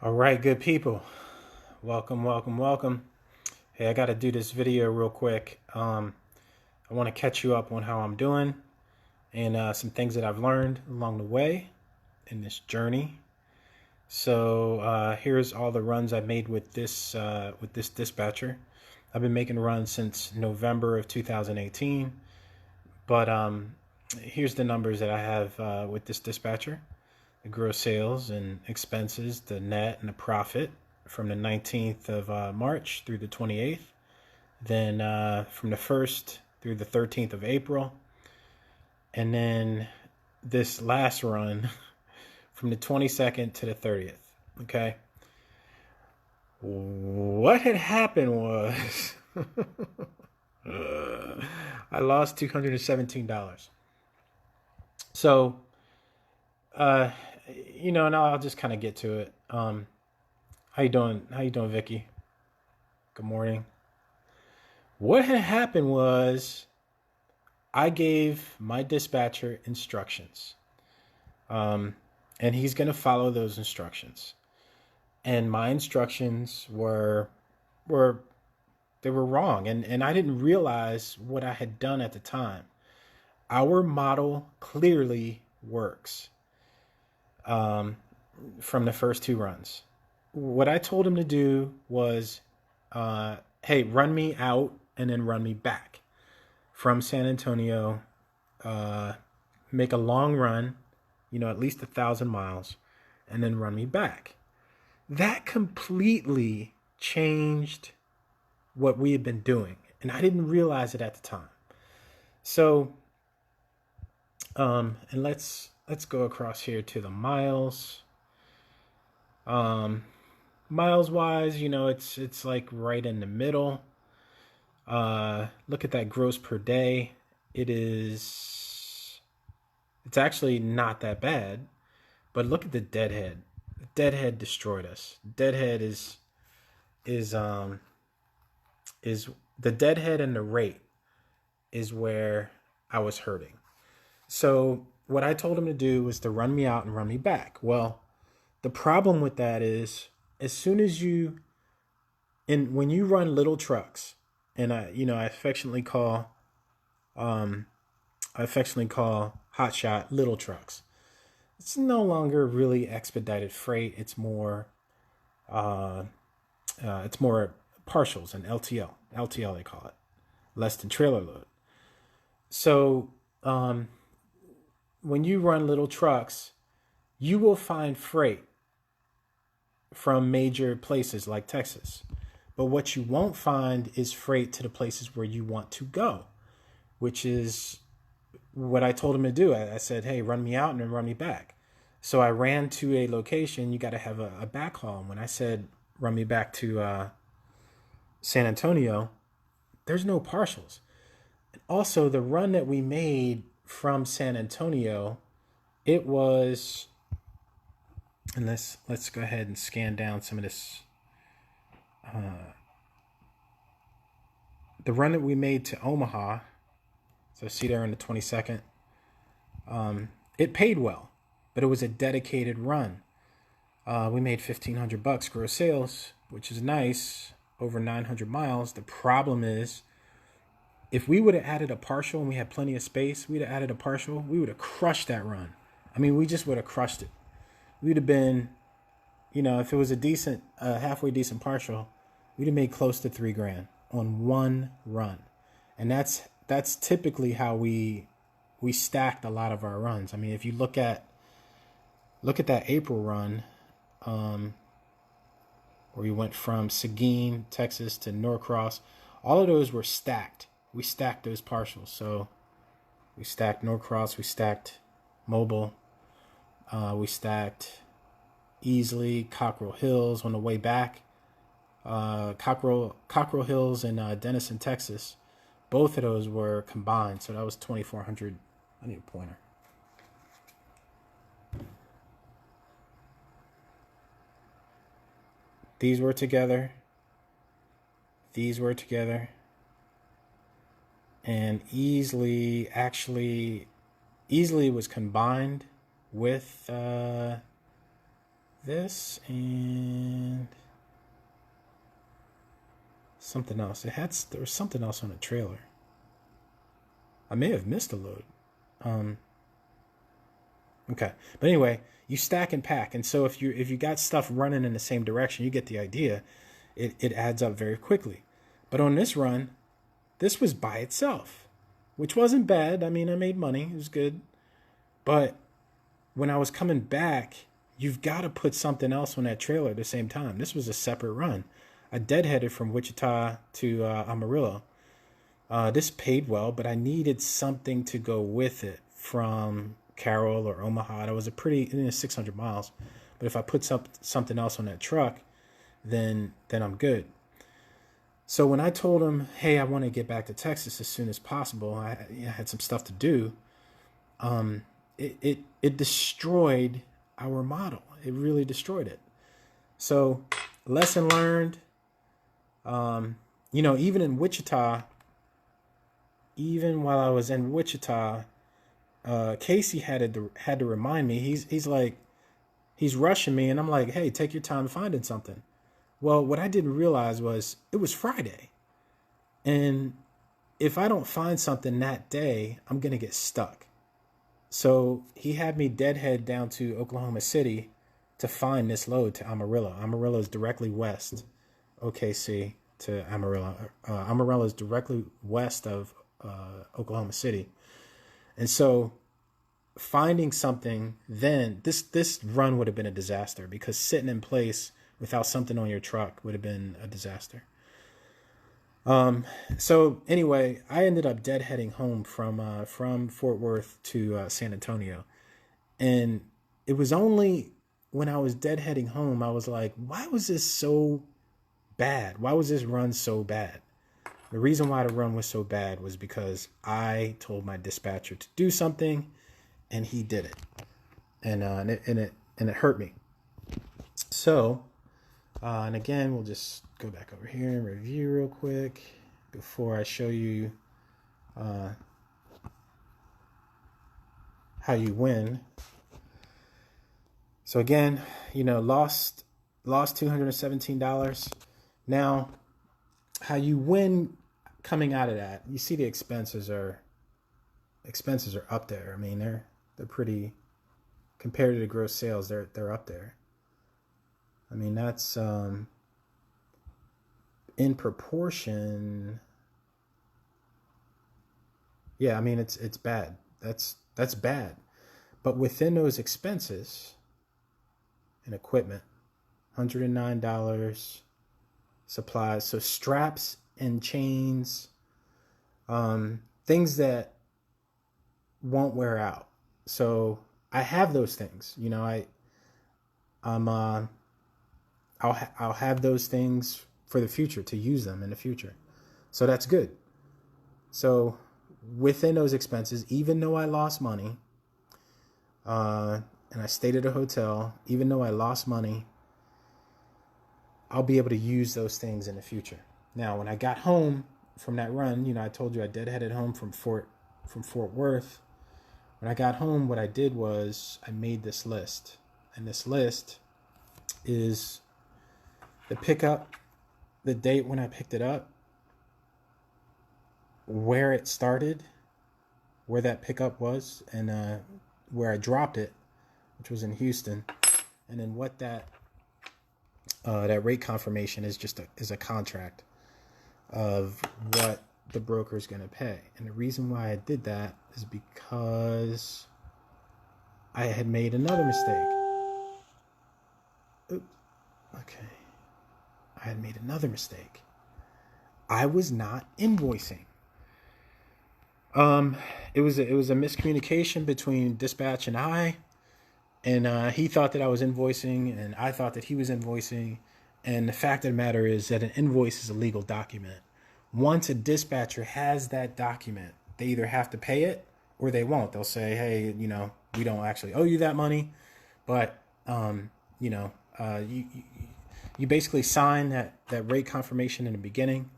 All right, good people. Welcome, welcome, welcome. Hey, I got to do this video real quick. I want to catch you up on how I'm doing and some things that I've learned along the way in this journey. So here's all the runs I made with this dispatcher. I've been making runs since November of 2018, but here's the numbers that I have with this dispatcher: the gross sales and expenses, the net and the profit from the 19th of March through the 28th. Then from the 1st through the 13th of April. And then this last run from the 22nd to the 30th. Okay. What had happened was I lost $217. So, and I'll just kind of get to it. How you doing? How you doing, Vicky? Good morning. What had happened was I gave my dispatcher instructions, and he's going to follow those instructions. And my instructions were wrong, and I didn't realize what I had done at the time. Our model clearly works from the first two runs. What I told him to do was, hey, run me out and then run me back from San Antonio. Make a long run, at least 1,000 miles, and then run me back. That completely changed what we had been doing, and I didn't realize it at the time. So, and let's go across here to the miles. Miles wise, it's like right in the middle. Look at that gross per day. It's actually not that bad, but look at the deadhead. The deadhead destroyed us. Deadhead is the deadhead and the rate is where I was hurting. So what I told him to do was to run me out and run me back. Well, the problem with that is as soon as when you run little trucks, and I affectionately call hotshot little trucks. It's no longer really expedited freight. It's more partials and LTL. LTL they call it, less than trailer load. So when you run little trucks, you will find freight from major places like Texas. But what you won't find is freight to the places where you want to go, which is what I told him to do. I said, hey, run me out and then run me back. So I ran to a location. You got to have a backhaul. And when I said run me back to San Antonio, there's no partials. And also, the run that we made from San Antonio, it was, and let's go ahead and scan down some of this. The run that we made to Omaha, so see there on the 22nd, it paid well, but it was a dedicated run. We made $1,500 gross sales, which is nice, over 900 miles. The problem is, if we would have added a partial and we had plenty of space, we'd have added a partial, we would have crushed that run. I mean, we just would have crushed it. We'd have been, if it was a decent, halfway decent partial, we'd have made close to $3,000 on one run. And that's typically how we stacked a lot of our runs. I mean, if you look at that April run, where we went from Seguin, Texas to Norcross, all of those were stacked. We stacked those partials. So we stacked Norcross, we stacked Mobile, we stacked easily Cockrell Hills on the way back. Cockrell Hills and Denison, Texas. Both of those were combined, so that was 2,400. I need a pointer. These were together. These were together. And easily was combined with this and something else. There was something else on the trailer. I may have missed a load. Okay, but anyway, you stack and pack, and so if you got stuff running in the same direction, you get the idea. It adds up very quickly. But on this run, this was by itself, which wasn't bad. I mean, I made money. It was good. But when I was coming back, you've got to put something else on that trailer at the same time. This was a separate run. I deadheaded from Wichita to Amarillo. This paid well, but I needed something to go with it from Carroll or Omaha. It was a pretty 600 miles. But if I put something else on that truck, then I'm good. So when I told him, hey, I want to get back to Texas as soon as possible, I had some stuff to do. It destroyed our model. It really destroyed it. So lesson learned. Even in Wichita, even while I was in Wichita, Casey had to remind me. He's rushing me, and I'm like, hey, take your time finding something. Well, what I didn't realize was it was Friday. And if I don't find something that day, I'm going to get stuck. So he had me deadhead down to Oklahoma City to find this load to Amarillo. Amarillo is directly west, OKC to Amarillo. Amarillo is directly west of Oklahoma City. And so finding something then, this run would have been a disaster because sitting in place without something on your truck would have been a disaster. So anyway, I ended up deadheading home from Fort Worth to San Antonio. And it was only when I was deadheading home, I was like, why was this so bad? Why was this run so bad? The reason why the run was so bad was because I told my dispatcher to do something and he did it. And it hurt me. So, and again, we'll just go back over here and review real quick before I show you how you win. So again, lost $217. Now, how you win coming out of that, you see the expenses are up there. I mean, they're pretty, compared to the gross sales, they're up there. I mean, that's in proportion. Yeah, I mean, it's bad. That's bad. But within those expenses and equipment, $109, supplies, so straps and chains, things that won't wear out. So I have those things. I'll have those things for the future to use them in the future. So that's good. So within those expenses, even though I lost money, and I stayed at a hotel, even though I lost money, I'll be able to use those things in the future. Now, when I got home from that run, I told you I deadheaded home from Fort Worth. When I got home, what I did was I made this list. And this list is the pickup, the date when I picked it up, where it started, where that pickup was, and where I dropped it, which was in Houston, and then what that rate confirmation is a contract of what the broker is going to pay. And the reason why I did that is because I had made another mistake. Oops. Okay. I had made another mistake. I was not invoicing. It was a miscommunication between dispatch and I, and he thought that I was invoicing, and I thought that he was invoicing. And the fact of the matter is that an invoice is a legal document. Once a dispatcher has that document, they either have to pay it or they won't. They'll say, hey, we don't actually owe you that money, but you basically sign that rate confirmation in the beginning,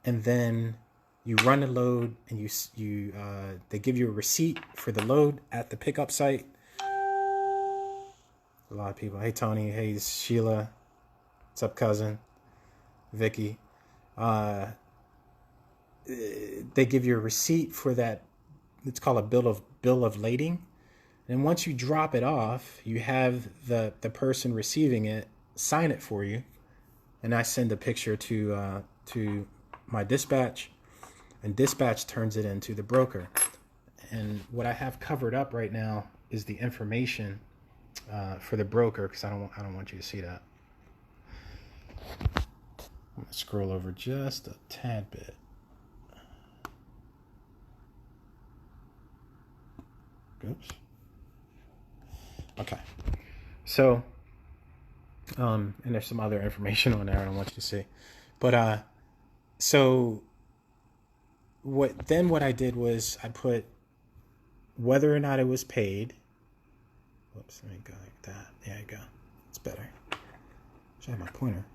and then you run the load, and they give you a receipt for the load at the pickup site. A lot of people. Hey, Tony. Hey, Sheila. What's up, cousin? Vicky. They give you a receipt for that. It's called a bill of lading. And once you drop it off, you have the person receiving it sign it for you. And I send a picture to my dispatch, and dispatch turns it into the broker. And what I have covered up right now is the information for the broker, because I don't want you to see that. I'm gonna scroll over just a tad bit. Oops. Okay. So, and there's some other information on there I don't want you to see, but so what I did was I put whether or not it was paid. Whoops, let me go like that. There you go. It's better. Should have my pointer.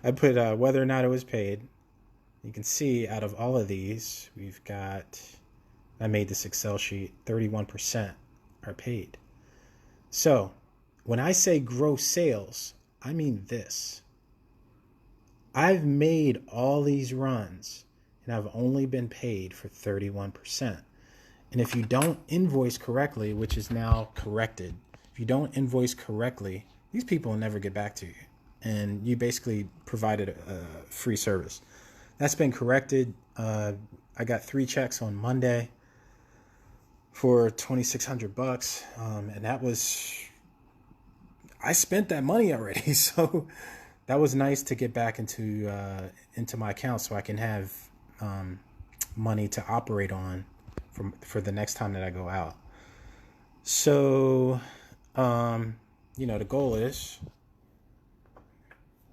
I put whether or not it was paid. You can see out of all of these, we've got, I made this Excel sheet, 31% are paid. So when I say gross sales, I mean this. I've made all these runs and I've only been paid for 31%. And if you don't invoice correctly, which is now corrected, if you don't invoice correctly, these people will never get back to you. And you basically provided a free service. That's been corrected. I got 3 checks on Monday for $2,600, and that was, I spent that money already. So that was nice to get back into my account, so I can have money to operate on for the next time that I go out. So the goal is,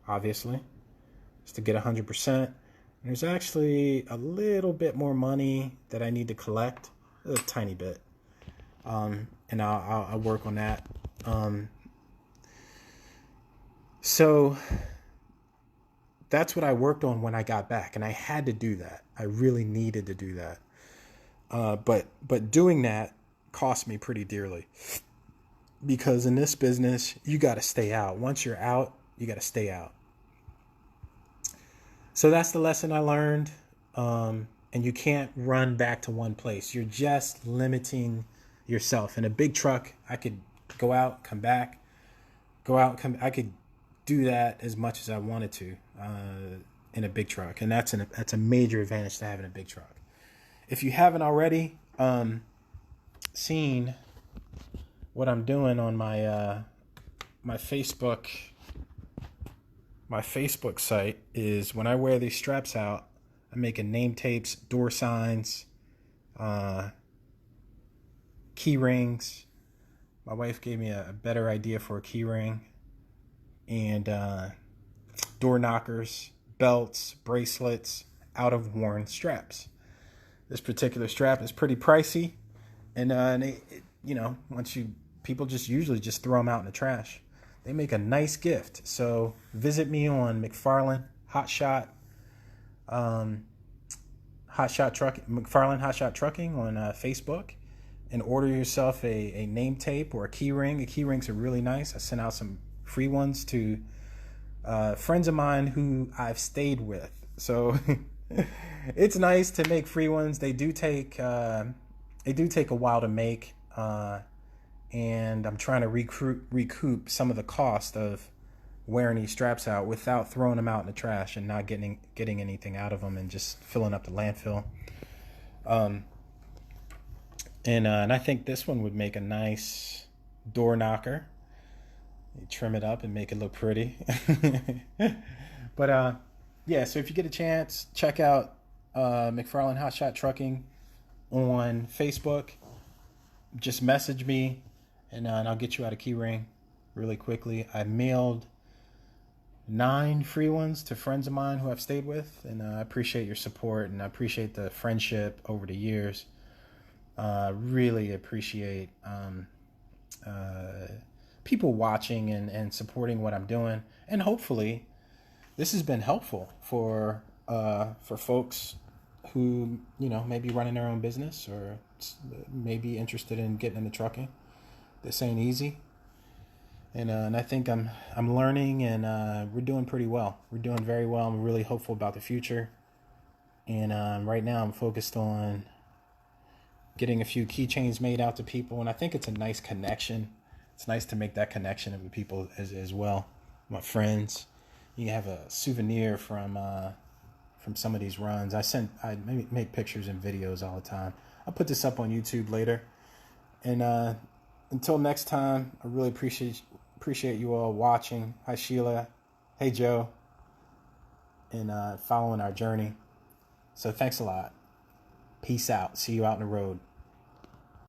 obviously, is to get 100%. There's actually a little bit more money that I need to collect, a tiny bit, and I'll work on that. So that's what I worked on when I got back, and I had to do that. I really needed to do that. But doing that cost me pretty dearly, because in this business, you got to stay out. Once you're out, you got to stay out. So that's the lesson I learned. And you can't run back to one place. You're just limiting yourself. In a big truck, I could go out, come back, go out, come. I could do that as much as I wanted to in a big truck, and that's a major advantage to having a big truck. If you haven't already seen what I'm doing on my my Facebook site, is when I wear these straps out, I'm making name tapes, door signs, key rings. My wife gave me a better idea for a key ring, and door knockers, belts, bracelets, out of worn straps. This particular strap is pretty pricey, and people usually just throw them out in the trash. They make a nice gift. So visit me on McFarland Hotshot McFarland Hotshot Trucking on Facebook, and order yourself a name tape or a key ring. The key rings are really nice. I sent out some free ones to friends of mine who I've stayed with. So it's nice to make free ones. They do take a while to make, and I'm trying to recoup some of the cost of wearing these straps out without throwing them out in the trash and not getting anything out of them and just filling up the landfill. And I think this one would make a nice door knocker. You trim it up and make it look pretty. But yeah, so if you get a chance, check out McFarland Hotshot Trucking on Facebook. Just message me, and I'll get you out a key ring really quickly. I mailed 9 free ones to friends of mine who I've stayed with, and I appreciate your support, and I appreciate the friendship over the years. Really appreciate people watching and supporting what I'm doing, and hopefully this has been helpful for folks who may be running their own business or may be interested in getting into trucking. This ain't easy. And I think I'm learning, and we're doing pretty well. We're doing very well. I'm really hopeful about the future. And right now I'm focused on getting a few keychains made out to people, and I think it's a nice connection. It's nice to make that connection with people as well, my friends. You have a souvenir from some of these runs. I make pictures and videos all the time. I'll put this up on YouTube later. And until next time, I really appreciate you all watching. Hi Sheila, hey Joe, and following our journey. So thanks a lot. Peace out. See you out on the road.